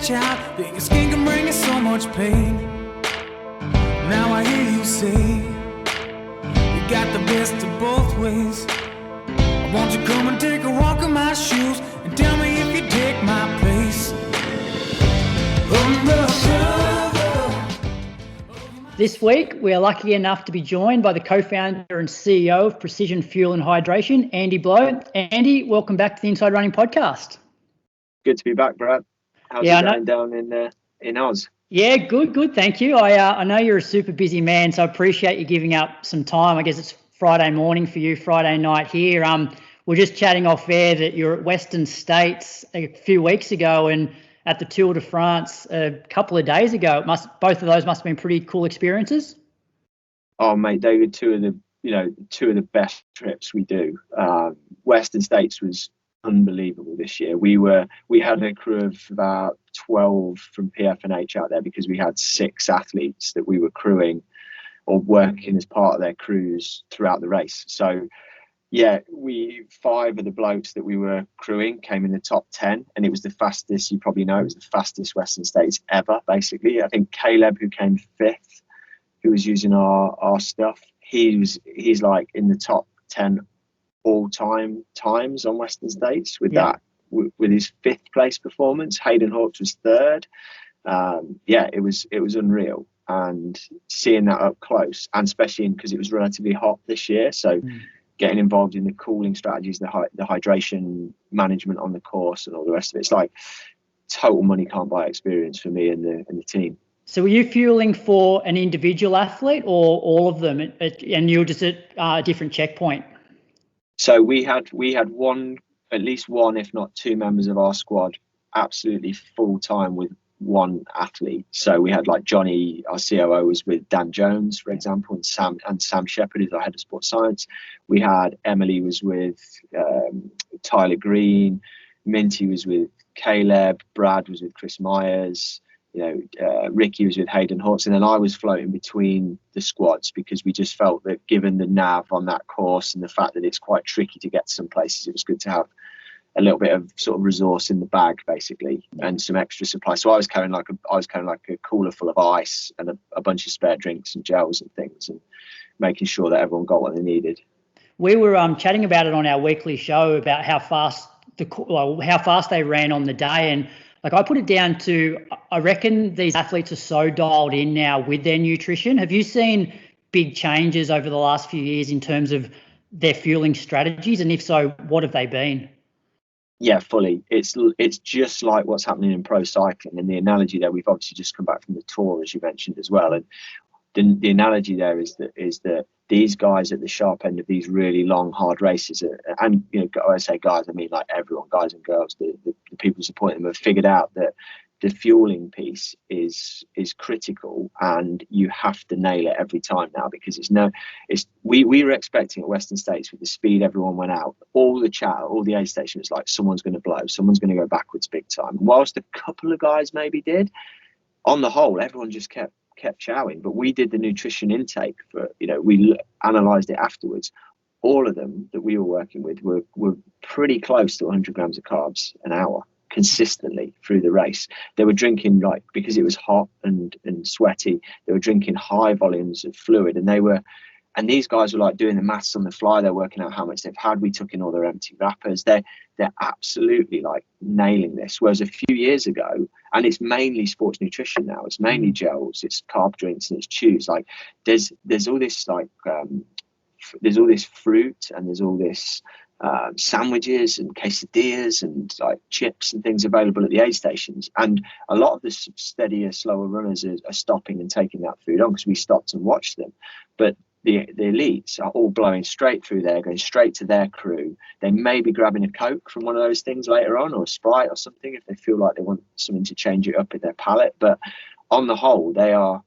watch out, that your skin can bring you so much pain. Now I hear you say, you got the best of both ways. Won't you come and take a walk in my shoes and tell me if you take my place? This week, we are lucky enough to be joined by the co-founder and CEO of Precision Fuel and Hydration, Andy Blow. Andy, welcome back to the Inside Running podcast. Good to be back, Brad. How's it going down in Oz? Yeah, good. Thank you. I know you're a super busy man, so I appreciate you giving up some time. I guess it's Friday morning for you, Friday night here. We're just chatting off air that you're at Western States a few weeks ago and at the Tour de France a couple of days ago. Both of those must have been pretty cool experiences. Oh, mate, they were two of the best trips we do. Western States was unbelievable this year. We had a crew of about 12 from PF&H out there because we had 6 athletes that we were crewing or working as part of their crews throughout the race. So yeah, 5 of the blokes that we were crewing came in the top 10, and it was the fastest, you probably know, it was the fastest Western States ever, basically. I think Caleb, who came 5th, who was using our stuff, he's like in the top 10 all-time times on Western States with with his 5th place performance. Hayden Hawks was 3rd. It was unreal. And seeing that up close, and especially because it was relatively hot this year, so getting involved in the cooling strategies, the hydration management on the course and all the rest of it. It's like total money can't buy experience for me and the team. So were you fueling for an individual athlete or all of them, and you were just at a different checkpoint? So we had at least one, if not 2 members of our squad absolutely full time with one athlete. So we had like Johnny, our COO, was with Dan Jones, for example, and Sam Shepherd is our head of sports science. We had Emily was with Tyler Green, Minty was with Caleb, Brad was with Chris Myers, Ricky was with Hayden Hawks, and then I was floating between the squads because we just felt that given the nav on that course and the fact that it's quite tricky to get to some places, it was good to have a little bit of sort of resource in the bag, basically, and some extra supply. So I was carrying like a cooler full of ice and a bunch of spare drinks and gels and things, and making sure that everyone got what they needed. We were chatting about it on our weekly show about how fast they ran on the day, and like I put it down to, I reckon these athletes are so dialed in now with their nutrition. Have you seen big changes over the last few years in terms of their fueling strategies, and if so, what have they been? Yeah, fully. It's just like what's happening in pro cycling, and the analogy there, we've obviously just come back from the Tour, as you mentioned as well, and the analogy there is that these guys at the sharp end of these really long, hard races, and when I say guys, I mean like everyone, guys and girls, the people supporting them, have figured out that the fueling piece is critical, and you have to nail it every time now, because we were expecting at Western States, with the speed everyone went out, all the chat, all the aid station was like, someone's going to blow, someone's going to go backwards big time. Whilst a couple of guys maybe did, on the whole, everyone just kept chowing. But we did the nutrition intake for, we analysed it afterwards. All of them that we were working with were pretty close to 100 grams of carbs an hour consistently through the race. They were drinking, like, because it was hot and sweaty, they were drinking high volumes of fluid, and these guys were like doing the maths on the fly. They're working out how much they've had. We took in all their empty wrappers. They're absolutely like nailing this. Whereas a few years ago, and it's mainly sports nutrition now, it's mainly gels, it's carb drinks, and it's chews. Like there's all this there's all this fruit, and there's all this sandwiches and quesadillas and like chips and things available at the aid stations, and a lot of the steadier, slower runners are stopping and taking that food on, because we stopped and watched them. But the elites are all blowing straight through there, going straight to their crew. They may be grabbing a Coke from one of those things later on, or a Sprite or something, if they feel like they want something to change it up in their palate. But on the whole, they are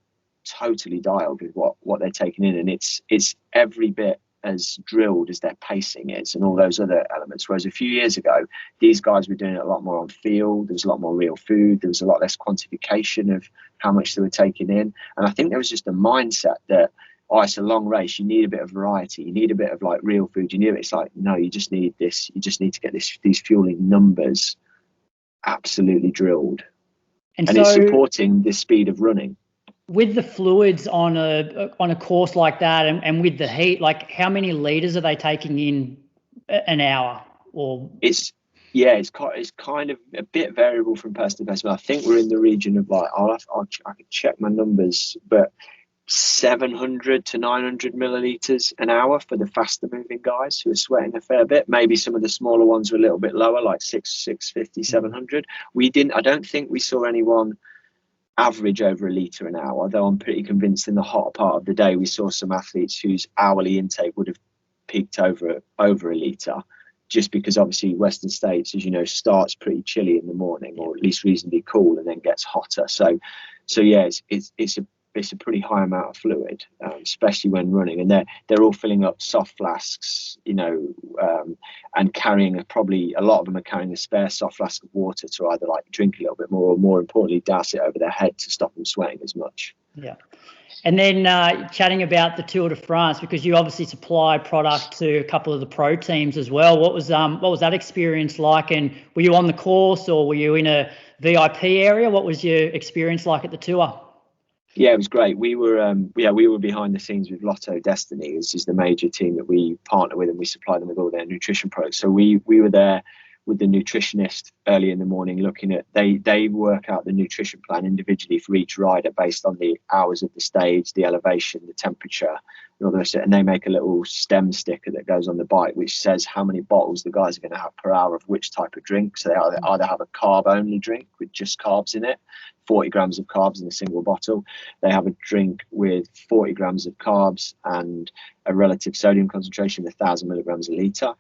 totally dialed with what they're taking in, and it's every bit as drilled as their pacing is and all those other elements. Whereas a few years ago, these guys were doing it a lot more on field. There was a lot more real food. There was a lot less quantification of how much they were taking in. And I think there was just a mindset that, it's a long race, you need a bit of variety, you need a bit of like real food, it's like, no, you just need this, you just need to get these fueling numbers absolutely drilled. And it's supporting the speed of running. With the fluids on a course like that, and with the heat, like how many liters are they taking in an hour? Or it's kind of a bit variable from person to person. I think we're in the region of like I could check my numbers, but 700 to 900 milliliters an hour for the faster moving guys who are sweating a fair bit. Maybe some of the smaller ones were a little bit lower, like 650, 700. I don't think we saw anyone average over a litre an hour, though I'm pretty convinced in the hotter part of the day we saw some athletes whose hourly intake would have peaked over a litre, just because obviously Western States, as you know, starts pretty chilly in the morning, or at least reasonably cool, and then gets hotter. So yeah, it's a pretty high amount of fluid, especially when running, and they're all filling up soft flasks, and carrying a lot of them are carrying a spare soft flask of water to either like drink a little bit more, or more importantly, douse it over their head to stop them sweating as much. Yeah. And then chatting about the Tour de France, because you obviously supply product to a couple of the pro teams as well. What was that experience like? And were you on the course, or were you in a VIP area? What was your experience like at the Tour? Yeah, it was great. We were behind the scenes with Lotto Destiny. This is the major team that we partner with, and we supply them with all their nutrition products. So we were there with the nutritionist early in the morning, looking at they work out the nutrition plan individually for each rider based on the hours of the stage, the elevation, the temperature, and all the rest of it. And they make a little stem sticker that goes on the bike which says how many bottles the guys are going to have per hour of which type of drink. So they either have a carb only drink with just carbs in it, 40 grams of carbs in a single bottle. They have a drink with 40 grams of carbs and a relative sodium concentration of 1,000 milligrams a litre.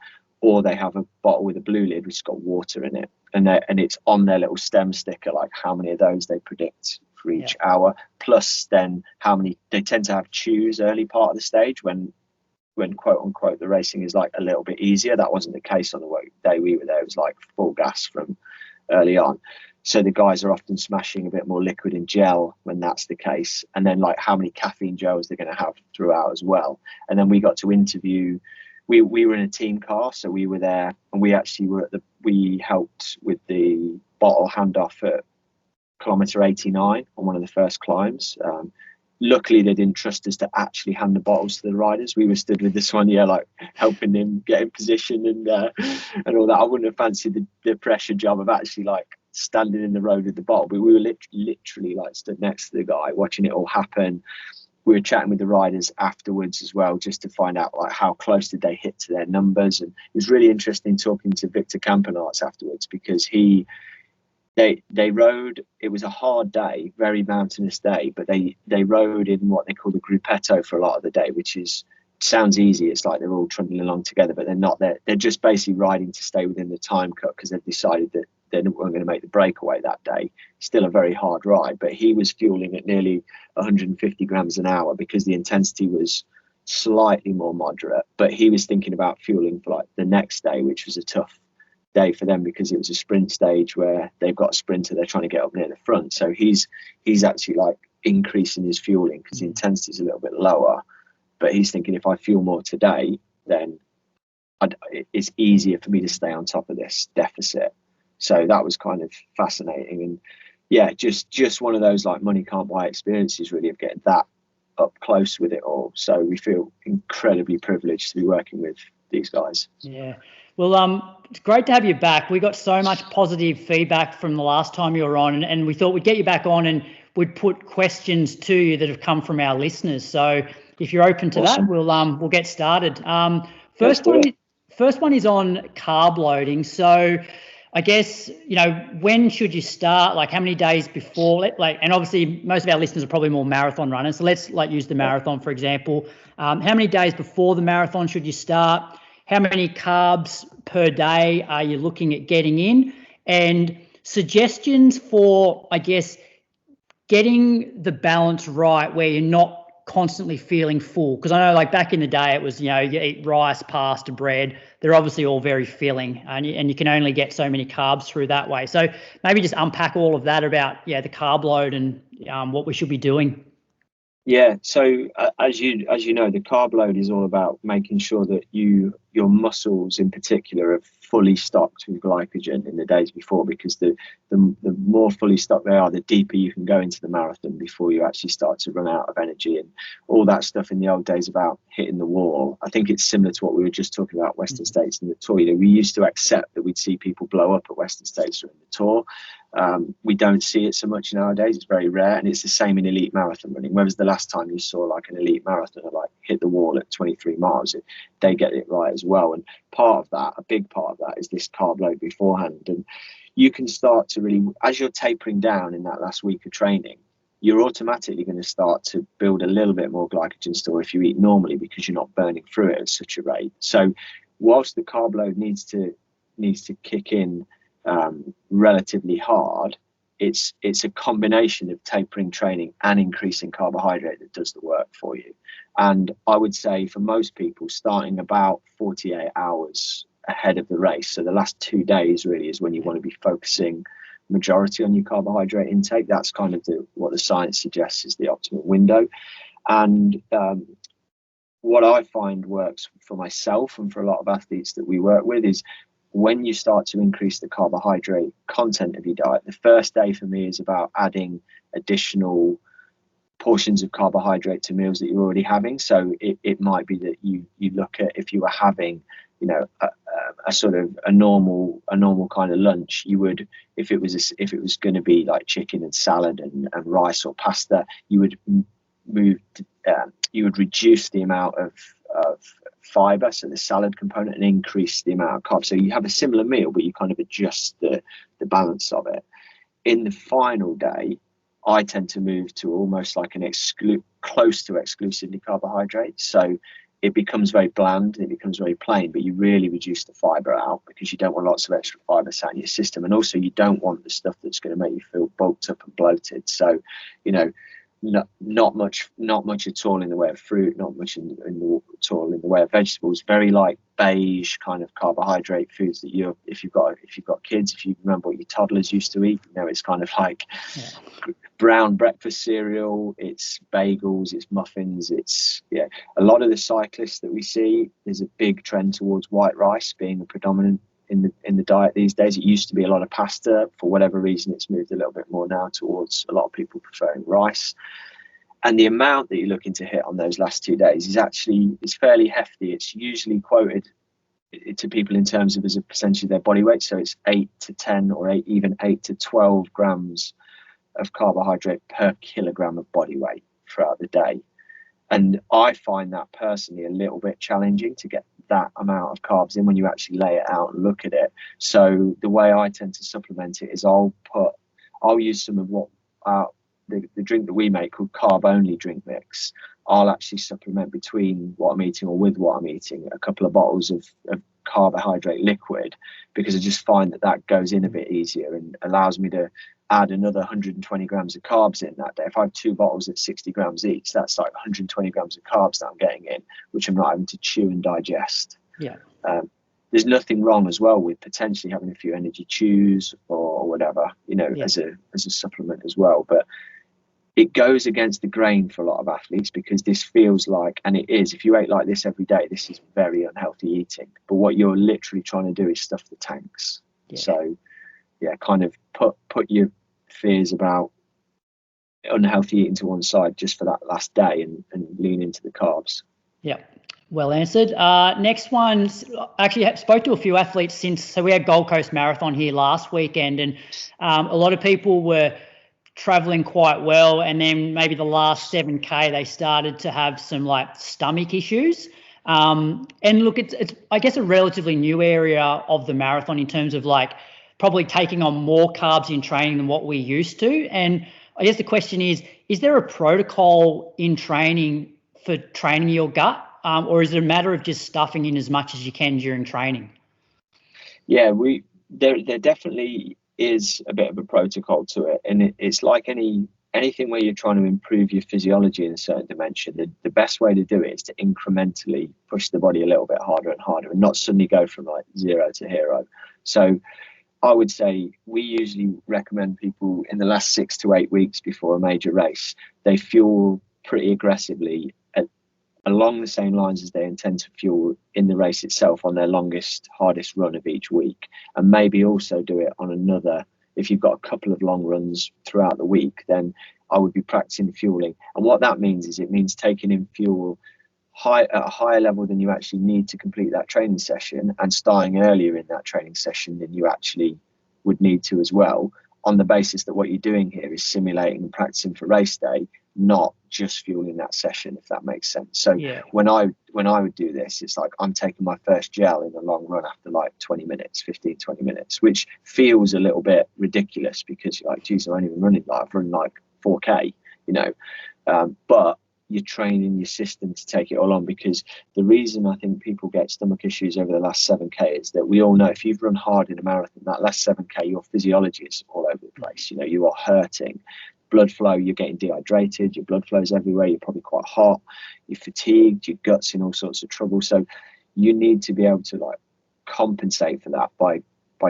Or they have a bottle with a blue lid which has got water in it, and it's on their little stem sticker like how many of those they predict for each hour, plus then how many they tend to have chews early part of the stage when quote unquote the racing is like a little bit easier. That wasn't the case on the day we were there. It was like full gas from early on. So the guys are often smashing a bit more liquid and gel when that's the case, and then like how many caffeine gels they're going to have throughout as well. And then we got to interview. We were in a team car, so we were there, and we actually we helped with the bottle handoff at kilometre 89 on one of the first climbs. Luckily, they didn't trust us to actually hand the bottles to the riders. We were stood with this one, like helping him get in position and all that. I wouldn't have fancied the pressure job of actually like standing in the road with the bottle, but we were literally like stood next to the guy watching it all happen. We were chatting with the riders afterwards as well, just to find out like how close did they hit to their numbers. And it was really interesting talking to Victor Campenaerts afterwards, because they rode. It was a hard day, very mountainous day, but they rode in what they call the gruppetto for a lot of the day, which sounds easy. It's like they're all trundling along together, but they're not. They're just basically riding to stay within the time cut, because they've decided that they weren't going to make the breakaway that day. Still a very hard ride, but he was fueling at nearly 150 grams an hour because the intensity was slightly more moderate. But he was thinking about fueling for like the next day, which was a tough day for them because it was a sprint stage where they've got a sprinter they're trying to get up near the front. So he's actually like increasing his fueling because the intensity is a little bit lower. But he's thinking, if I fuel more today, then it's easier for me to stay on top of this deficit. So that was kind of fascinating. And yeah, just one of those like money can't buy experiences really, of getting that up close with it all. So we feel incredibly privileged to be working with these guys. Yeah. Well, it's great to have you back. We got so much positive feedback from the last time you were on, and we thought we'd get you back on and we'd put questions to you that have come from our listeners. So if you're open to that, we'll get started. First one is on carb loading. So I guess, when should you start? Like how many days before? And obviously most of our listeners are probably more marathon runners. So let's use the marathon, for example. How many days before the marathon should you start? How many carbs per day are you looking at getting in? And suggestions for, I guess, getting the balance right where you're not constantly feeling full. Because I know like back in the day it was, you eat rice, pasta, bread. They're obviously all very filling, and you can only get so many carbs through that way. So maybe just unpack all of that about the carb load and what we should be doing. Yeah, so as you know, the carb load is all about making sure that you your muscles in particular are fully stocked with glycogen in the days before, because the more fully stocked they are, the deeper you can go into the marathon before you actually start to run out of energy. And all that stuff in the old days about hitting the wall, I think it's similar to what we were just talking about Western States and the Tour. We used to accept that we'd see people blow up at Western States during the Tour. We don't see it so much nowadays. It's very rare, and it's the same in elite marathon running. When was the last time you saw like an elite marathoner like hit the wall at 23 miles? They get it right as well. And part of that, a big part of that, is this carb load beforehand. And you can start to really, as you're tapering down in that last week of training, you're automatically going to start to build a little bit more glycogen store if you eat normally, because you're not burning through it at such a rate. So whilst the carb load needs to kick in relatively hard, it's a combination of tapering training and increasing carbohydrate that does the work for you. And I would say for most people, starting about 48 hours ahead of the race, so the last 2 days really is when you want to be focusing majority on your carbohydrate intake. That's kind of what the science suggests is the optimal window. And what I find works for myself and for a lot of athletes that we work with is when you start to increase the carbohydrate content of your diet. The first day for me is about adding additional portions of carbohydrate to meals that you're already having. So it might be that you look at, if you were having, you know, a sort of a normal kind of lunch, you would, if it was going to be like chicken and salad and rice or pasta, you would reduce the amount of fiber, so the salad component, and increase the amount of carbs. So you have a similar meal, but you kind of adjust the balance of it. In the final day, I tend to move to almost like an close to exclusively carbohydrate. So it becomes very bland, it becomes very plain, but you really reduce the fiber out because you don't want lots of extra fiber sat in your system. And also you don't want the stuff that's going to make you feel bulked up and bloated. So, you know, not much at all in the way of fruit, not much at all in the way of vegetables. Very like beige kind of carbohydrate foods that if you've got kids, if you remember what your toddlers used to eat, you know, it's kind of like brown breakfast cereal, it's bagels, it's muffins, it's a lot of the cyclists that we see, there's a big trend towards white rice being the predominant in the diet these days. It used to be a lot of pasta. For whatever reason, it's moved a little bit more now towards a lot of people preferring rice. And the amount that you're looking to hit on those last 2 days is fairly hefty. It's usually quoted to people in terms of as a percentage of their body weight. So it's 8 to 10 or even 8 to 12 grams of carbohydrate per kilogram of body weight throughout the day. And I find that personally a little bit challenging to get that amount of carbs in when you actually lay it out and look at it. So the way I tend to supplement it is I'll use some of what the drink that we make called carb only drink mix. I'll actually supplement between what I'm eating or with what I'm eating a couple of bottles of carbohydrate liquid, because I just find that goes in a bit easier and allows me to add another 120 grams of carbs in that day. If I have 2 bottles at 60 grams each, that's like 120 grams of carbs that I'm getting in, which I'm not having to chew and digest. There's nothing wrong as well with potentially having a few energy chews or whatever, you know, as a supplement as well. But it goes against the grain for a lot of athletes, because this feels like, and it is, if you ate like this every day, this is very unhealthy eating. But what you're literally trying to do is stuff the tanks. So kind of put your fears about unhealthy eating to one side just for that last day and lean into the carbs. Well answered. Next one, actually spoke to a few athletes since, so we had Gold Coast Marathon here last weekend, and a lot of people were traveling quite well, and then maybe the last 7K they started to have some like stomach issues. And look, it's I guess a relatively new area of the marathon in terms of like probably taking on more carbs in training than what we used to. And I guess the question is there a protocol in training for training your gut, or is it a matter of just stuffing in as much as you can during training? There definitely is a bit of a protocol to it, and it's like anything where you're trying to improve your physiology in a certain dimension. The best way to do it is to incrementally push the body a little bit harder and harder, and not suddenly go from like 0 to hero. So I would say we usually recommend people in the last 6 to 8 weeks before a major race, they fuel pretty aggressively along the same lines as they intend to fuel in the race itself on their longest, hardest run of each week, and maybe also do it on another. If you've got a couple of long runs throughout the week, then I would be practicing fueling. And what that means is it means taking in fuel at a higher level than you actually need to complete that training session, and starting earlier in that training session than you actually would need to as well, on the basis that what you're doing here is simulating and practicing for race day, not just fueling that session, if that makes sense. So when I would do this, it's like I'm taking my first gel in a long run after like 20 minutes, which feels a little bit ridiculous because you're like, geez, I'm only running like, I've run like 4K, you know, but you're training your system to take it all on. Because the reason I think people get stomach issues over the last 7K is that we all know if you've run hard in a marathon, that last 7K, your physiology is all over the place. You know, you are hurting. Blood flow, you're getting dehydrated, your blood flow's everywhere, you're probably quite hot, you're fatigued, your gut's in all sorts of trouble. So you need to be able to like compensate for that by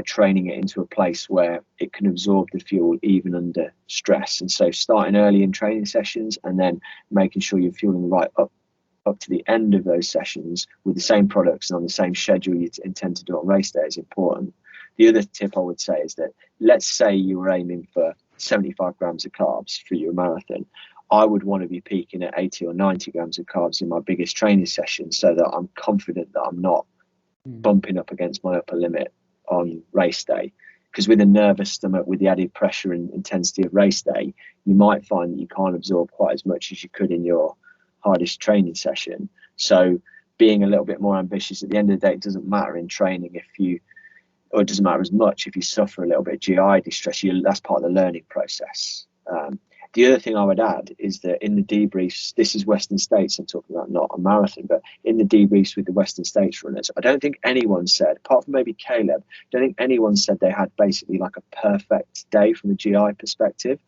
training it into a place where it can absorb the fuel even under stress. And so starting early in training sessions and then making sure you're fueling right up to the end of those sessions with the same products and on the same schedule you intend to do on race day is important. The other tip I would say is that, let's say you were aiming for 75 grams of carbs for your marathon. I would want to be peaking at 80 or 90 grams of carbs in my biggest training session, so that I'm confident that I'm not bumping up against my upper limit on race day. Because with a nervous stomach, with the added pressure and intensity of race day, you might find that you can't absorb quite as much as you could in your hardest training session. So being a little bit more ambitious, at the end of the day, it doesn't matter in training or it doesn't matter as much if you suffer a little bit of GI distress. That's part of the learning process. The other thing I would add is that in the debriefs, this is Western States I'm talking about, not a marathon, but in the debriefs with the Western States runners, I don't think anyone said, apart from maybe Caleb, I don't think anyone said they had basically like a perfect day from a GI perspective,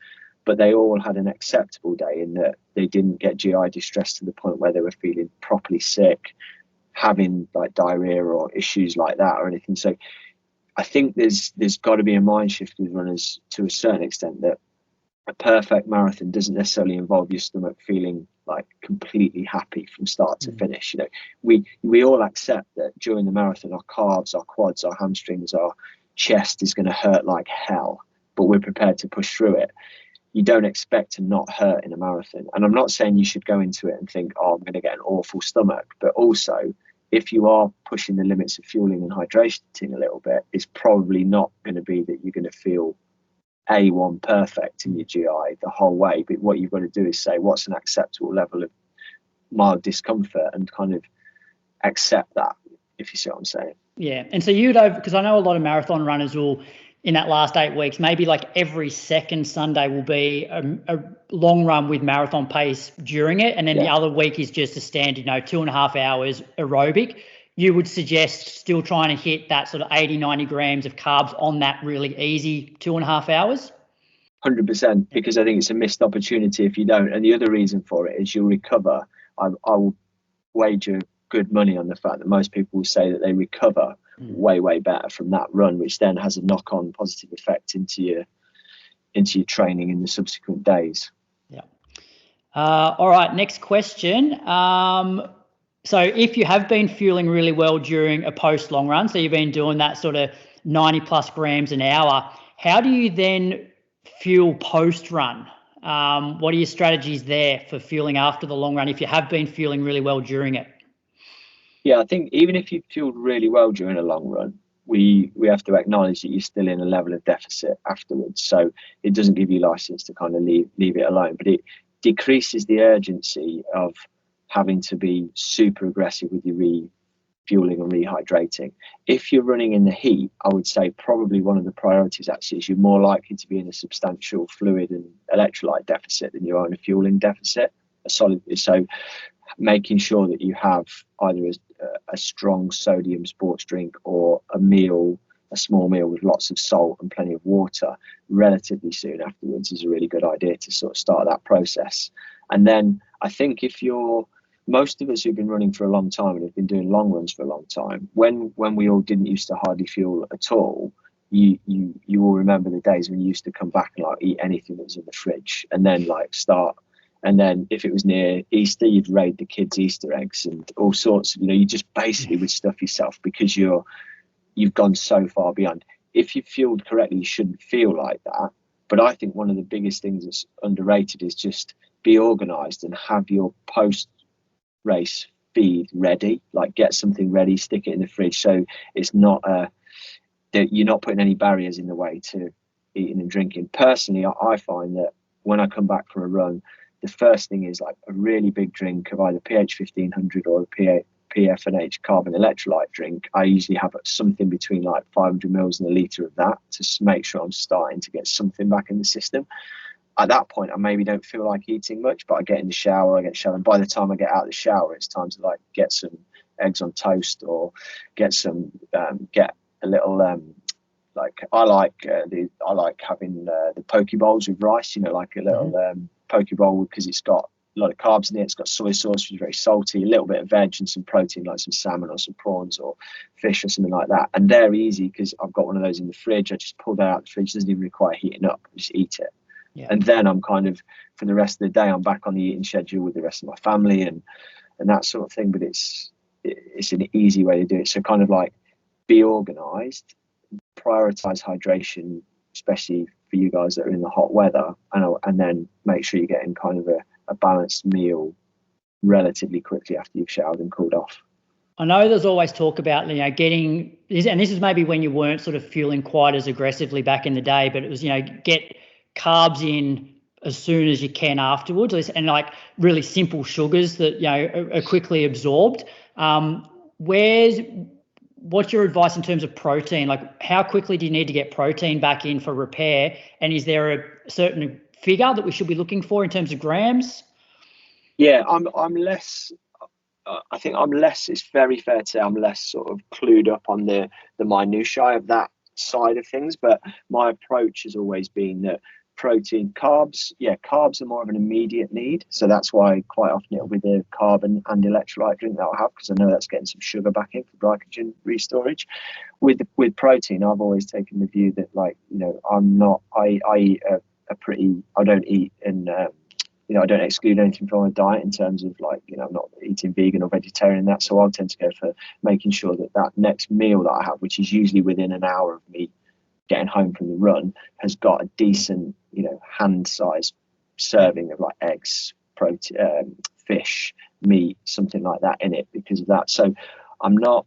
but they all had an acceptable day in that they didn't get GI distress to the point where they were feeling properly sick, having like diarrhea or issues like that or anything. So I think there's got to be a mind shift with runners to a certain extent, that a perfect marathon doesn't necessarily involve your stomach feeling like completely happy from start to finish. You know, we all accept that during the marathon, our calves, our quads, our hamstrings, our chest is going to hurt like hell, but we're prepared to push through it. You don't expect to not hurt in a marathon. And I'm not saying you should go into it and think, oh, I'm going to get an awful stomach, but also if you are pushing the limits of fueling and hydrating a little bit, it's probably not going to be that you're going to feel A1 perfect in your GI the whole way. But what you've got to do is say, what's an acceptable level of mild discomfort, and kind of accept that, if you see what I'm saying. Yeah. And so you'd over, because I know a lot of marathon runners will, in that last 8 weeks, maybe like every second Sunday will be a long run with marathon pace during it. And then the other week is just a standard, 2.5 hours aerobic. You would suggest still trying to hit that sort of 80, 90 grams of carbs on that really easy 2.5 hours? 100%, because I think it's a missed opportunity if you don't. And the other reason for it is you'll recover. I will wager good money on the fact that most people will say that they recover way better from that run, which then has a knock-on positive effect into your training in the subsequent days. Yeah. All right, next question. So if you have been fueling really well during a post long run, so you've been doing that sort of 90 plus grams an hour, how do you then fuel post run? What are your strategies there for fueling after the long run if you have been fueling really well during it? Yeah, I think even if you fueled really well during a long run, we have to acknowledge that you're still in a level of deficit afterwards. So it doesn't give you license to kind of leave it alone, but it decreases the urgency of having to be super aggressive with your refueling and rehydrating. If you're running in the heat, I would say probably one of the priorities actually is you're more likely to be in a substantial fluid and electrolyte deficit than you are in a fueling deficit. So making sure that you have either a strong sodium sports drink or a small meal with lots of salt and plenty of water relatively soon afterwards is a really good idea to sort of start that process. And then I think most of us who've been running for a long time and have been doing long runs for a long time, when we all didn't used to hardly fuel at all, you will remember the days when you used to come back and like eat anything that was in the fridge and then like start And then if it was near Easter, you'd raid the kids' Easter eggs and all sorts of, you just basically would stuff yourself because you've gone so far beyond. If you've fueled correctly, you shouldn't feel like that. But I think one of the biggest things that's underrated is just be organised and have your post-race feed ready. Like get something ready, stick it in the fridge, so it's not that you're not putting any barriers in the way to eating and drinking. Personally, I find that when I come back from a run, the first thing is like a really big drink of either pH 1500 or a PF&H carbon electrolyte drink. I usually have something between like 500 mils and a litre of that to make sure I'm starting to get something back in the system. At that point, I maybe don't feel like eating much, but I get in the shower, and by the time I get out of the shower, it's time to like get some eggs on toast or get a little like I like having the poke bowls with rice, like a little poke bowl, because it's got a lot of carbs in it. It's got soy sauce, which is very salty, a little bit of veg and some protein like some salmon or some prawns or fish or something like that. And they're easy because I've got one of those in the fridge. I just pull that out of the fridge. It doesn't even require heating up. I just eat it. Yeah. And then I'm kind of, for the rest of the day, I'm back on the eating schedule with the rest of my family and that sort of thing. But it's an easy way to do it. So kind of like be organised, prioritise hydration, especially for you guys that are in the hot weather, and then make sure you're getting kind of a balanced meal relatively quickly after you've showered and cooled off. I know there's always talk about, getting, and this is maybe when you weren't sort of fueling quite as aggressively back in the day, but it was, get carbs in as soon as you can afterwards, and like really simple sugars that, are quickly absorbed. What's your advice in terms of protein? Like how quickly do you need to get protein back in for repair? And is there a certain figure that we should be looking for in terms of grams? Yeah, I'm less, I think I'm less, it's very fair to say I'm less sort of clued up on the minutiae of that side of things, but my approach has always been that carbs are more of an immediate need. So that's why quite often it'll be the carbon and electrolyte drink that I'll have, because I know that's getting some sugar back in for glycogen restorage. With protein, I've always taken the view that I eat I don't eat and I don't exclude anything from my diet in terms of I'm not eating vegan or vegetarian, that. So I'll tend to go for making sure that next meal that I have, which is usually within an hour of me getting home from the run, has got a decent, hand-sized serving of like eggs, protein, fish, meat, something like that in it because of that. So I'm not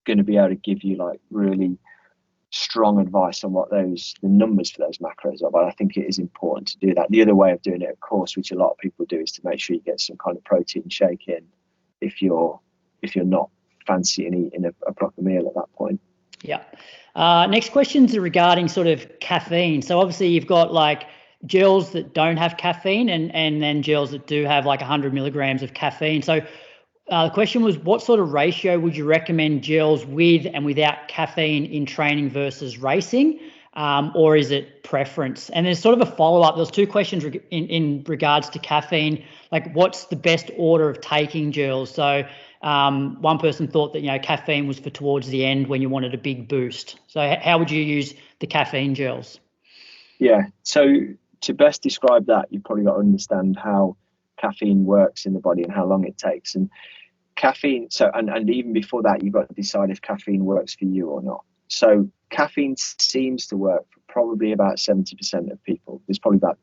going to be able to give you like really strong advice on what the numbers for those macros are, but I think it is important to do that. The other way of doing it, of course, which a lot of people do, is to make sure you get some kind of protein shake in if you're not fancying eating a proper meal at that point. Yeah. Next questions are regarding sort of caffeine. So obviously you've got like gels that don't have caffeine and then gels that do have like 100 milligrams of caffeine. So the question was, what sort of ratio would you recommend gels with and without caffeine in training versus racing? Or is it preference? And there's sort of a follow-up. There's two questions in regards to caffeine, like what's the best order of taking gels? So one person thought that, caffeine was for towards the end when you wanted a big boost. So how would you use the caffeine gels? Yeah, so to best describe that, you've probably got to understand how caffeine works in the body and how long it takes. And caffeine, and even before that, you've got to decide if caffeine works for you or not. So caffeine seems to work for probably about 70% of people. There's probably about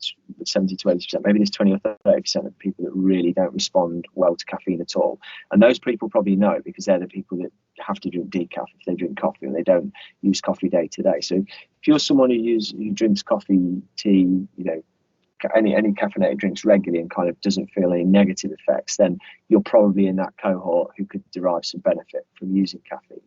70 to 80%, maybe there's 20 or 30% of people that really don't respond well to caffeine at all. And those people probably know, because they're the people that have to drink decaf if they drink coffee and they don't use coffee day to day. So if you're someone who drinks coffee, tea, any caffeinated drinks regularly and kind of doesn't feel any negative effects, then you're probably in that cohort who could derive some benefit from using caffeine.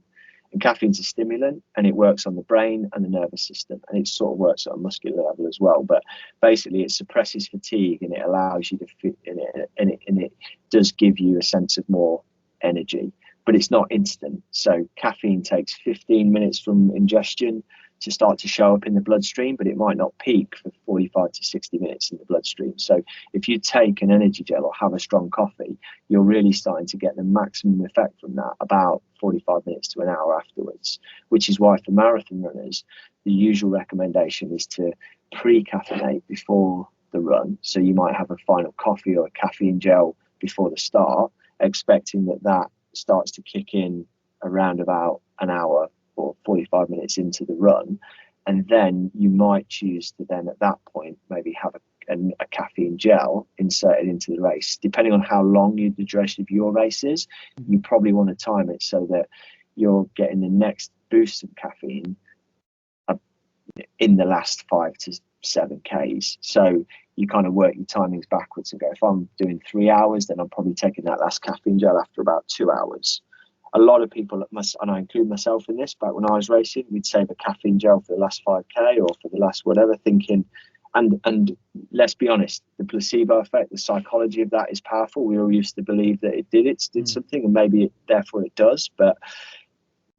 And caffeine's a stimulant, and it works on the brain and the nervous system, and it sort of works at a muscular level as well. But basically, it suppresses fatigue, and it allows you to fit in it, and it does give you a sense of more energy. But it's not instant. So caffeine takes 15 minutes from ingestion to start to show up in the bloodstream, but it might not peak for 45 to 60 minutes in the bloodstream. So if you take an energy gel or have a strong coffee, you're really starting to get the maximum effect from that about 45 minutes to an hour afterwards, which is why for marathon runners, the usual recommendation is to pre-caffeinate before the run. So you might have a final coffee or a caffeine gel before the start, expecting that starts to kick in around about an hour or 45 minutes into the run. And then you might choose to then at that point maybe have a caffeine gel inserted into the race. Depending on how long the duration of your race is, you probably want to time it so that you're getting the next boost of caffeine in the last 5 to 7 Ks. So you kind of work your timings backwards and go, if I'm doing 3 hours, then I'm probably taking that last caffeine gel after about 2 hours. A lot of people, and I include myself in this, back when I was racing, we'd save a caffeine gel for the last 5K or for the last whatever, thinking, and let's be honest, the placebo effect, the psychology of that is powerful. We all used to believe that it did something, and maybe therefore it does, but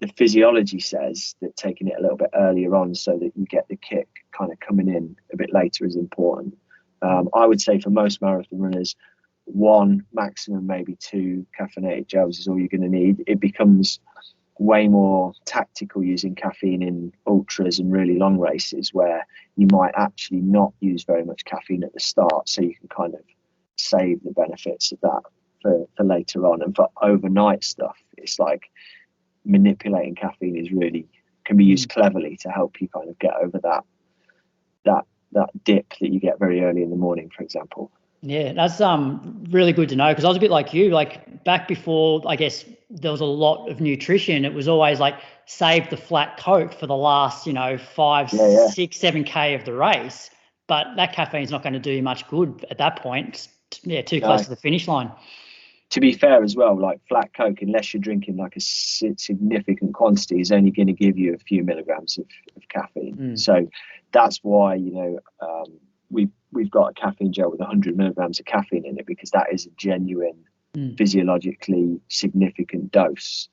the physiology says that taking it a little bit earlier on so that you get the kick kind of coming in a bit later is important. I would say for most marathon runners, 1, maximum maybe 2 caffeinated gels is all you're going to need. It becomes way more tactical using caffeine in ultras and really long races where you might actually not use very much caffeine at the start, so you can kind of save the benefits of that for later on. And for overnight stuff, it's like manipulating caffeine can be used cleverly to help you kind of get over that dip that you get very early in the morning, for example. Yeah, that's really good to know, because I was a bit like you, like back before, I guess, there was a lot of nutrition. It was always like save the flat Coke for the last, 5, 6, 7K of the race. But that caffeine's not going to do you much good at that point. Too close to the finish line. To be fair as well, like flat Coke, unless you're drinking like a significant quantity, is only going to give you a few milligrams of caffeine. So that's why, we've got a caffeine gel with 100 milligrams of caffeine in it, because that is a genuine physiologically significant dose.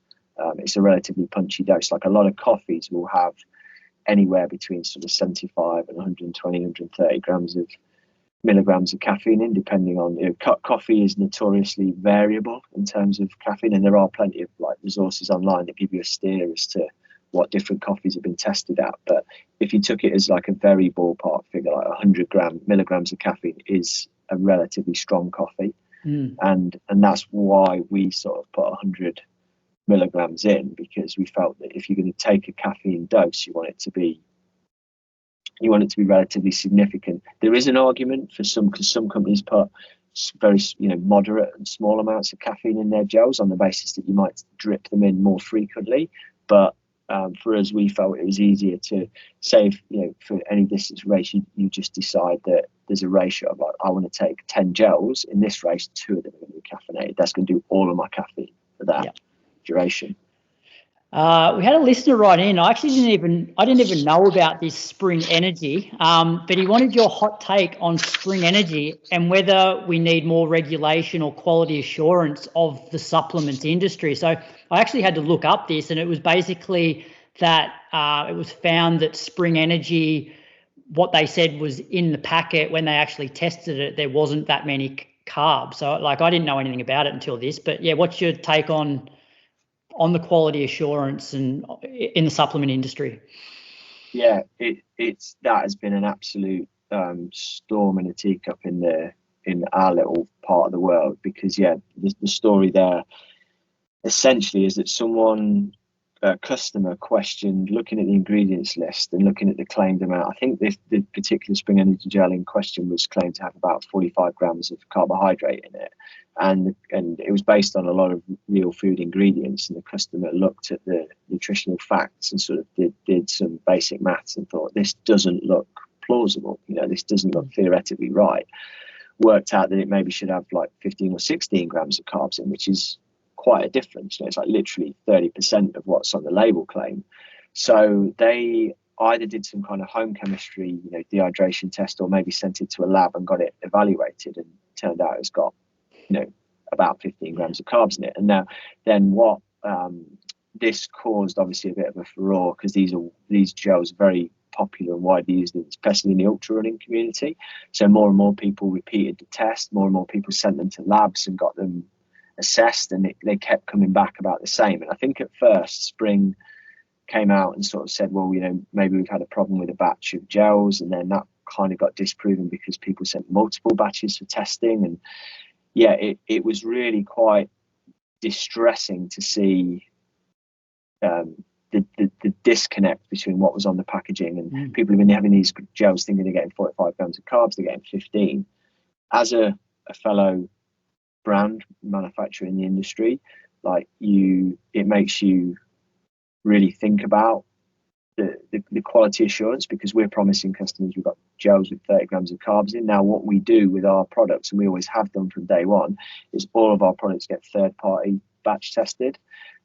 It's a relatively punchy dose. Like a lot of coffees will have anywhere between sort of 75 and 120, 130 milligrams of caffeine in, depending on, coffee is notoriously variable in terms of caffeine, and there are plenty of like resources online that give you a steer as to what different coffees have been tested at. But if you took it as like a very ballpark figure, like 100 milligrams of caffeine is a relatively strong coffee. And that's why we sort of put 100 milligrams in, because we felt that if you're going to take a caffeine dose, you want it to be relatively significant. There is an argument for some, because some companies put very moderate and small amounts of caffeine in their gels on the basis that you might drip them in more frequently. But for us, we felt it was easier to save, for any distance race, you just decide that there's a ratio of like, I want to take 10 gels in this race, 2 of them are going to be caffeinated. That's going to do all of my caffeine for that duration. We had a listener write in. I didn't even know about this Spring Energy, but he wanted your hot take on Spring Energy and whether we need more regulation or quality assurance of the supplement industry. So I actually had to look up this, and it was basically that it was found that Spring Energy, what they said was in the packet when they actually tested it, there wasn't that many carbs. So I didn't know anything about it until this. But yeah, what's your take on the quality assurance and in the supplement industry? Yeah, it's that has been an absolute storm in a teacup in our little part of the world, because the story there essentially is that a customer questioned looking at the ingredients list and looking at the claimed amount. I think the particular Spring Energy gel in question was claimed to have about 45 grams of carbohydrate in it, and it was based on a lot of real food ingredients, and the customer looked at the nutritional facts and sort of did some basic maths and thought, this doesn't look plausible, this doesn't look theoretically right. Worked out that it maybe should have like 15 or 16 grams of carbs in, which is quite a difference. It's like literally 30% of what's on the label claim. So they either did some kind of home chemistry, dehydration test, or maybe sent it to a lab and got it evaluated, and turned out it's got, about 15 grams of carbs in it. And then this caused obviously a bit of a furore, because these gels are very popular and widely used, especially in the ultra running community. So more and more people repeated the test, more and more people sent them to labs and got them assessed, and they kept coming back about the same. And I think at first Spring came out and sort of said, well, maybe we've had a problem with a batch of gels, and then kind of got disproven because people sent multiple batches for testing. And yeah, it was really quite distressing to see the disconnect between what was on the packaging, and people have been having these gels thinking they're getting 45 grams of carbs, they're getting 15. As a fellow brand manufacturer in the industry, like it makes you really think about the quality assurance, because we're promising customers we've got gels with 30 grams of carbs in. Now, what we do with our products, and we always have done from day one, is all of our products get third-party batch tested.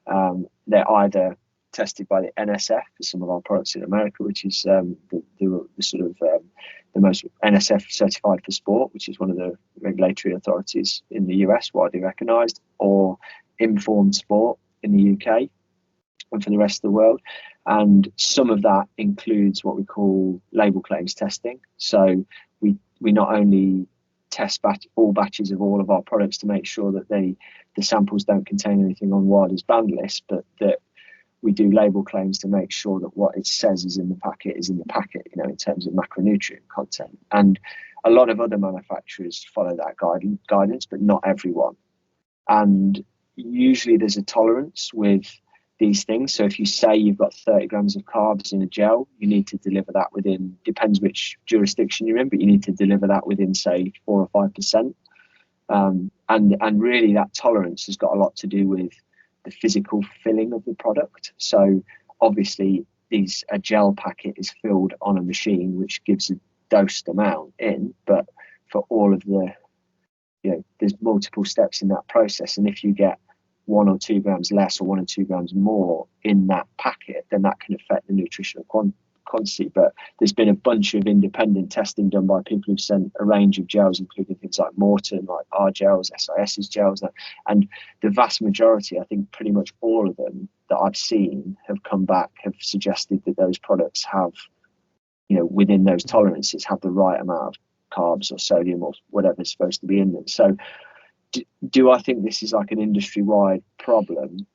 They're either tested by the NSF for some of our products in America, which is the sort of the most NSF certified for sport, which is one of the regulatory authorities in the US, widely recognised, or Informed Sport in the UK, and for the rest of the world. And some of that includes what we call label claims testing. So we not only test all batches of all of our products to make sure that the samples don't contain anything on WADA's banned list, but that we do label claims to make sure that what it says is in the packet, in terms of macronutrient content. And a lot of other manufacturers follow that guidance, but not everyone. And usually there's a tolerance with these things. So if you say you've got 30 grams of carbs in a gel, you need to deliver that within, depends which jurisdiction you're in, but you need to deliver that within, say, 4 or 5%. And really that tolerance has got a lot to do with the physical filling of the product. So obviously a gel packet is filled on a machine, which gives a dosed amount in, but for all of there's multiple steps in that process. And if you get 1 or 2 grams less or 1 or 2 grams more in that packet, then that can affect the nutritional quantity. But there's been a bunch of independent testing done by people who've sent a range of gels, including things like Morton, like our gels, SIS's gels, and the vast majority, I think pretty much all of them that I've seen have come back, have suggested that those products have, within those tolerances, have the right amount of carbs or sodium or whatever's supposed to be in them. So do I think this is like an industry-wide problem?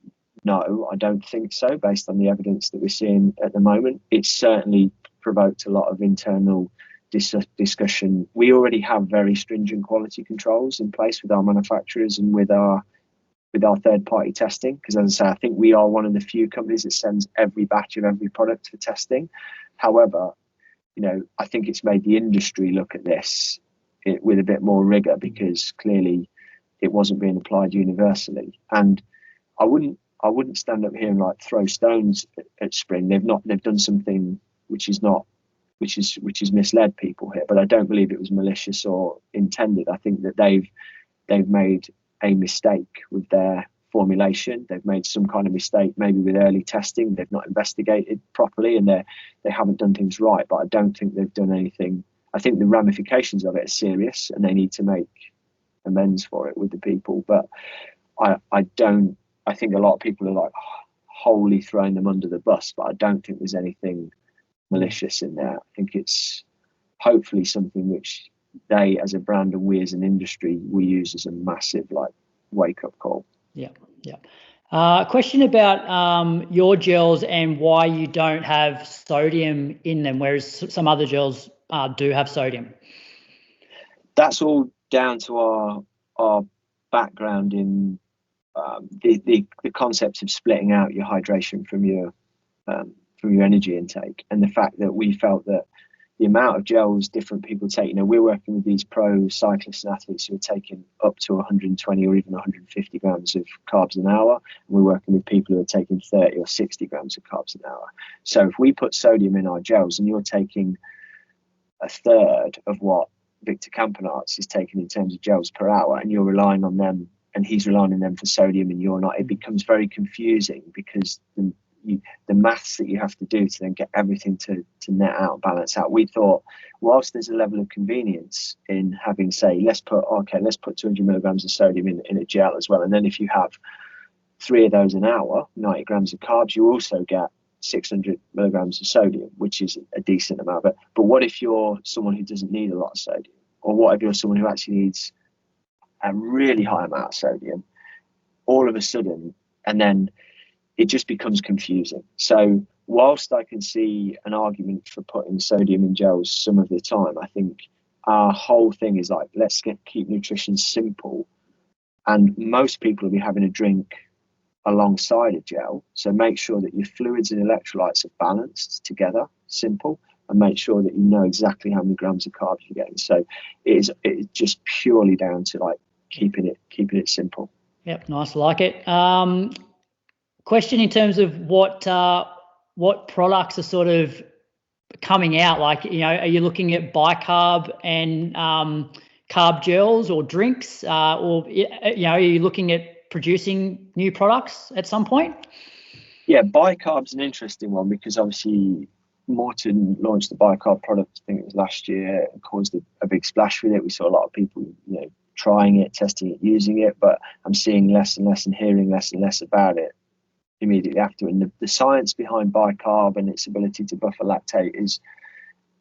No, I don't think so, based on the evidence that we're seeing at the moment. It's certainly provoked a lot of internal discussion. We already have very stringent quality controls in place with our manufacturers and with our third-party testing, because as I say, I think we are one of the few companies that sends every batch of every product for testing. However, I think it's made the industry look at this with a bit more rigor, because clearly it wasn't being applied universally. And I wouldn't stand up here and like throw stones at Spring. They've done something which is misled people here, but I don't believe it was malicious or intended. I think that they've made a mistake with their formulation. They've made some kind of mistake, maybe with early testing. They've not investigated properly, and they haven't done things right. But I don't think they've done anything. I think the ramifications of it are serious, and they need to make amends for it with the people. But I think a lot of people are like wholly throwing them under the bus, but I don't think there's anything malicious in there. I think it's hopefully something which they as a brand and we as an industry will use as a massive wake up call. Yeah. Question about your gels and why you don't have sodium in them, whereas some other gels do have sodium. That's all down to our background in the concept of splitting out your hydration from your energy intake, and the fact that we felt that the amount of gels different people take, we're working with these pro cyclists and athletes who are taking up to 120 or even 150 grams of carbs an hour, and we're working with people who are taking 30 or 60 grams of carbs an hour. So if we put sodium in our gels and you're taking a third of what Victor Campenaerts is taking in terms of gels per hour, and you're relying on them and he's relying on them for sodium and you're not, it becomes very confusing, because the maths that you have to do to then get everything to net out, balance out. We thought, whilst there's a level of convenience in having, say, let's put 200 milligrams of sodium in a gel as well, and then if you have 3 of those an hour, 90 grams of carbs, you also get 600 milligrams of sodium, which is a decent amount. But what if you're someone who doesn't need a lot of sodium? Or what if you're someone who actually needs a really high amount of sodium all of a sudden? And then it just becomes confusing. So whilst I can see an argument for putting sodium in gels some of the time, I think our whole thing is like, let's keep nutrition simple. And most people will be having a drink alongside a gel. So make sure that your fluids and electrolytes are balanced together, simple, and make sure that you know exactly how many grams of carbs you're getting. So it's just purely down to like keeping it simple. Yep, nice, like it. Question in terms of what products are sort of coming out, like, you know, are you looking at bicarb and carb gels or drinks, or, you know, are you looking at producing new products at some point? Yeah, bicarb's an interesting one because obviously Morton launched the bicarb product, I think it was last year, and caused a big splash with it. We saw a lot of people, you know, trying it, testing it, using it, but I'm seeing less and less and hearing less and less about it immediately after. And the science behind bicarb and its ability to buffer lactate is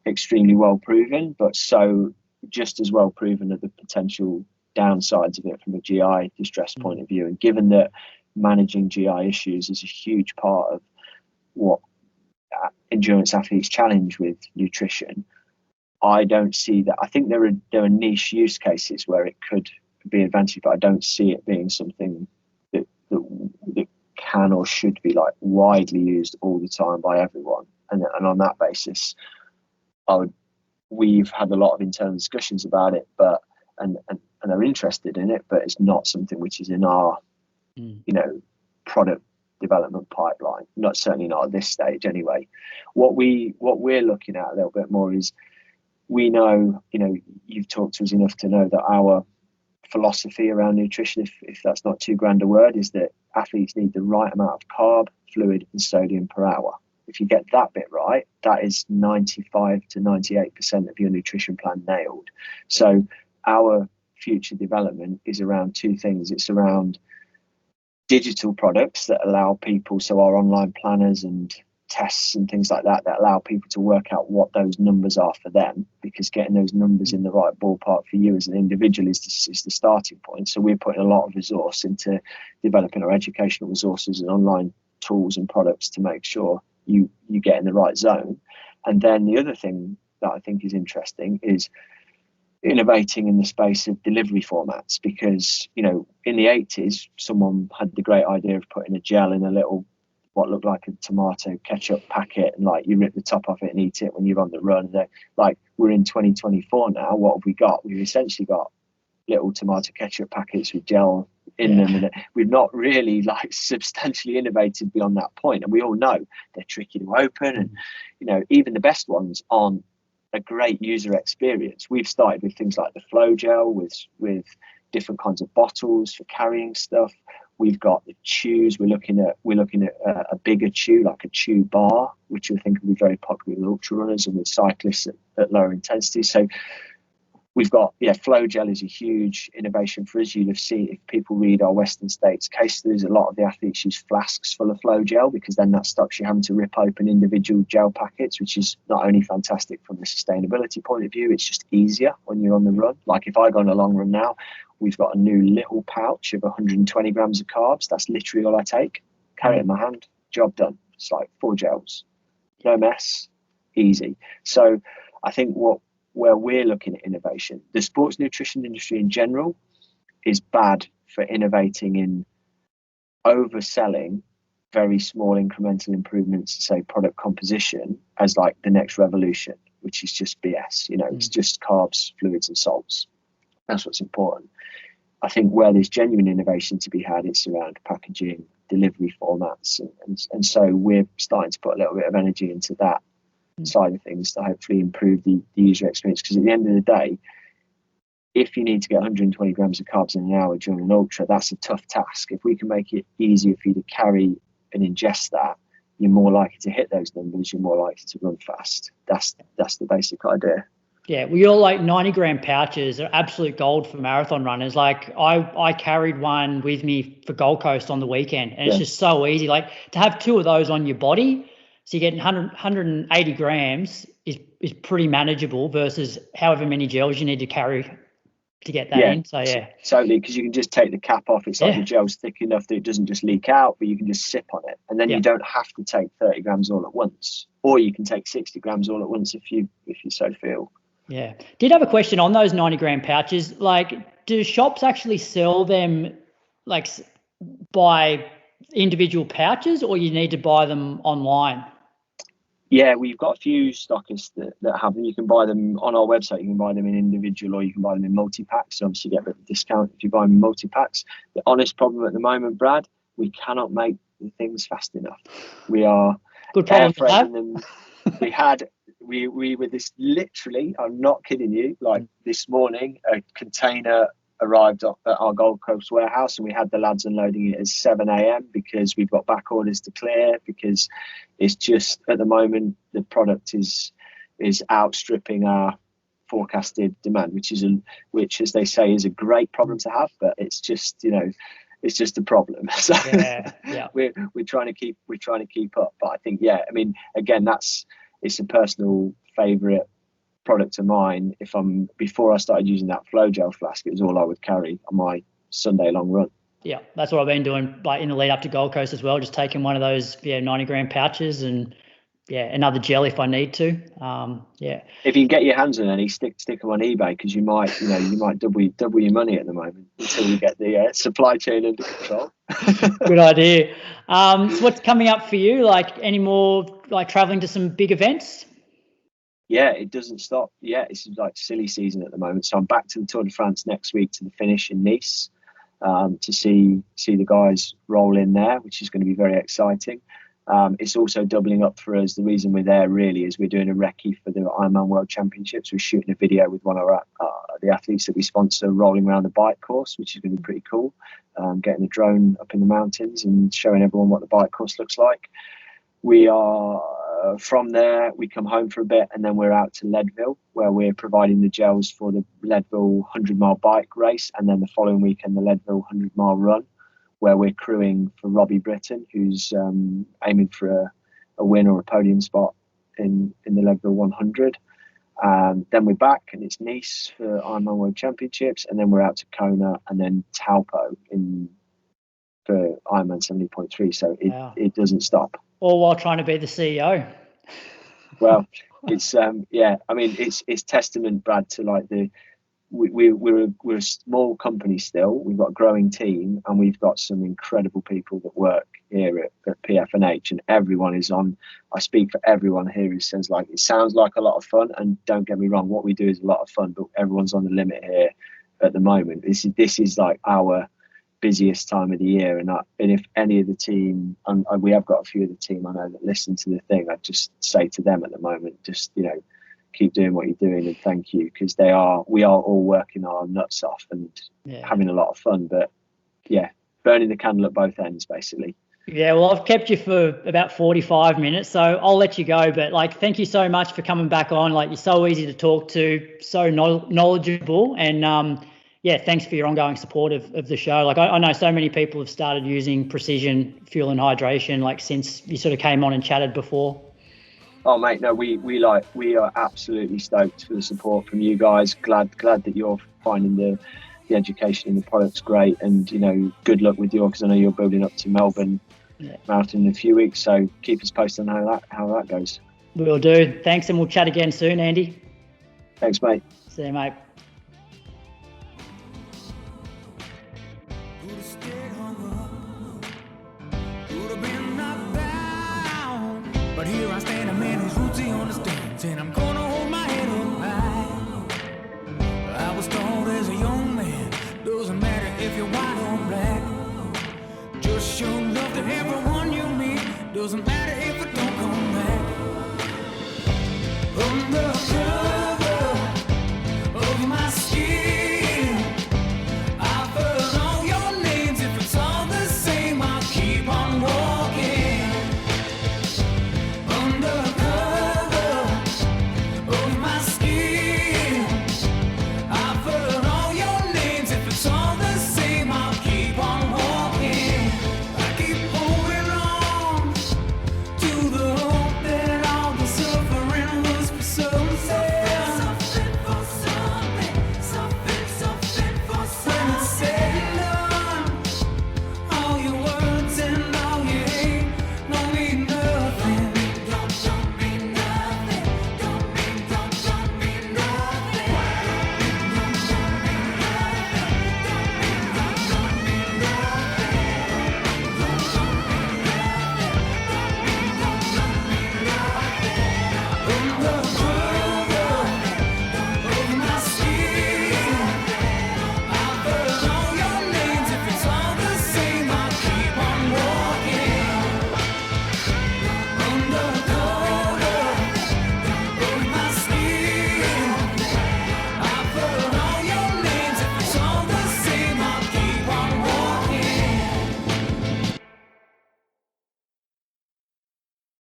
extremely well proven, but so just as well proven are the potential downsides of it from a GI distress point of view. And given that managing GI issues is a huge part of what endurance athletes challenge with nutrition, I don't see that. I think there are niche use cases where it could be advantage, but I don't see it being something that can or should be like widely used all the time by everyone. And on that basis, we've had a lot of internal discussions about it, but and are interested in it, but it's not something which is in our you know, product development pipeline. Certainly not at this stage anyway. What we're looking at a little bit more is, we know, you know, you've talked to us enough to know that our philosophy around nutrition, if that's not too grand a word, is that athletes need the right amount of carb, fluid and sodium per hour. If you get that bit right, that is 95 to 98% of your nutrition plan nailed. So our future development is around two things. It's around digital products that allow people, so our online planners and tests and things like that allow people to work out what those numbers are for them, because getting those numbers in the right ballpark for you as an individual is the starting point. So we're putting a lot of resource into developing our educational resources and online tools and products to make sure you get in the right zone. And then the other thing that I think is interesting is innovating in the space of delivery formats, because, you know, in the 80s someone had the great idea of putting a gel in a little what looked like a tomato ketchup packet, and like you rip the top off it and eat it when you're on the run. Like, we're in 2024 now. What have we got? We've essentially got little tomato ketchup packets with gel in them, and we've not really like substantially innovated beyond that point. And we all know they're tricky to open, and, you know, even the best ones aren't a great user experience. We've started with things like the flow gel with different kinds of bottles for carrying stuff. We've got the chews. We're looking at a bigger chew, like a chew bar, which I think will be very popular with ultra runners and with cyclists at lower intensity. So we've got, flow gel is a huge innovation for us. You'll have seen, if people read our Western States case studies, a lot of the athletes use flasks full of flow gel, because then that stops you having to rip open individual gel packets, which is not only fantastic from a sustainability point of view, it's just easier when you're on the run. Like, if I go on a long run now, we've got a new little pouch of 120 grams of carbs. That's literally all I take. Carry it in my hand, job done. It's like 4 gels, no mess, easy. So I think where we're looking at innovation, the sports nutrition industry in general is bad for innovating in overselling very small incremental improvements to, say, product composition as like the next revolution, which is just BS. You know, it's just carbs, fluids and salts. That's what's important. I think where there's genuine innovation to be had, it's around packaging, delivery formats, and so we're starting to put a little bit of energy into that side of things to hopefully improve the user experience. Because at the end of the day, if you need to get 120 grams of carbs in an hour during an ultra, that's a tough task. If we can make it easier for you to carry and ingest that, you're more likely to hit those numbers, you're more likely to run fast. That's the basic idea. Yeah, well, your like 90-gram pouches are absolute gold for marathon runners. Like, I carried one with me for Gold Coast on the weekend, and it's just so easy. Like, to have 2 of those on your body, so you're getting 180 grams is pretty manageable versus however many gels you need to carry to get that in. So yeah, totally, because you can just take the cap off. It's like the gel's thick enough that it doesn't just leak out, but you can just sip on it, and then you don't have to take 30 grams all at once, or you can take 60 grams all at once if you so feel. Yeah. Did have a question on those 90-gram pouches. Like, do shops actually sell them like by individual pouches, or you need to buy them online? Yeah, we've got a few stockists that have them. You can buy them on our website. You can buy them in individual, or you can buy them in multi-packs. So obviously you get a bit of a discount if you buy them in multi-packs. The honest problem at the moment, Brad, we cannot make the things fast enough. We are good problem to have. them. We were this, literally, I'm not kidding you, like this morning, a container arrived at our Gold Coast warehouse, and we had the lads unloading it at 7 a.m. because we've got back orders to clear, because it's just, at the moment, the product is outstripping our forecasted demand, which as they say is a great problem to have, but it's just, it's just a problem. So we're trying to keep up. But I think, again, it's a personal favorite product of mine. Before I started using that flow gel flask, it was all I would carry on my Sunday long run. Yeah, that's what I've been doing, like in the lead up to Gold Coast as well, just taking one of those 90-gram pouches and another gel if I need to. If you can get your hands on any, stick them on eBay, because you might double your money at the moment until you get the supply chain under control. Good idea. So what's coming up for you? Like, any more like traveling to some big events? Yeah, it doesn't stop. Yeah, it's like silly season at the moment. So I'm back to the Tour de France next week to the finish in Nice to see the guys roll in there, which is going to be very exciting. It's also doubling up for us. The reason we're there really is we're doing a recce for the Ironman World Championships. We're shooting a video with one of the athletes that we sponsor rolling around the bike course, which is going to be pretty cool. Getting a drone up in the mountains and showing everyone what the bike course looks like. We are from there, we come home for a bit, and then we're out to Leadville, where we're providing the gels for the Leadville 100-mile bike race, and then the following weekend the Leadville 100-mile run, where we're crewing for Robbie Britton, who's aiming for a win or a podium spot in the Leadville 100. Then we're back, and it's Nice for Ironman World Championships, and then we're out to Kona, and then Taupo for Ironman 70.3. So it doesn't stop. All while trying to be the CEO. Well, it's it's testament, Brad, to like we're a small company still. We've got a growing team, and we've got some incredible people that work here at PFNH, and everyone is on. I speak for everyone here who says, like, it sounds like a lot of fun, and don't get me wrong, what we do is a lot of fun, but everyone's on the limit here at the moment. This is like our busiest time of the year, and if any of the team, and we have got a few of the team I know that listen to the thing, I'd just say to them at the moment, just keep doing what you're doing, and thank you, because we are all working our nuts off and having a lot of fun, but burning the candle at both ends basically. Well, I've kept you for about 45 minutes, so I'll let you go, but like, thank you so much for coming back on. Like, you're so easy to talk to, so knowledgeable, and thanks for your ongoing support of the show. Like, I know so many people have started using Precision Fuel and Hydration, like, since you sort of came on and chatted before. Oh mate, no, we are absolutely stoked for the support from you guys. Glad that you're finding the education and the product's great, and good luck with because I know you're building up to Melbourne Marathon in a few weeks. So keep us posted on how that goes. Will do. Thanks, and we'll chat again soon, Andy. Thanks, mate. See you, mate. But here I stand, a man whose roots he understands, and I'm gonna hold my head up high. I was told as a young man, doesn't matter if you're white or black, just show love to everyone you meet, doesn't matter if it don't come back.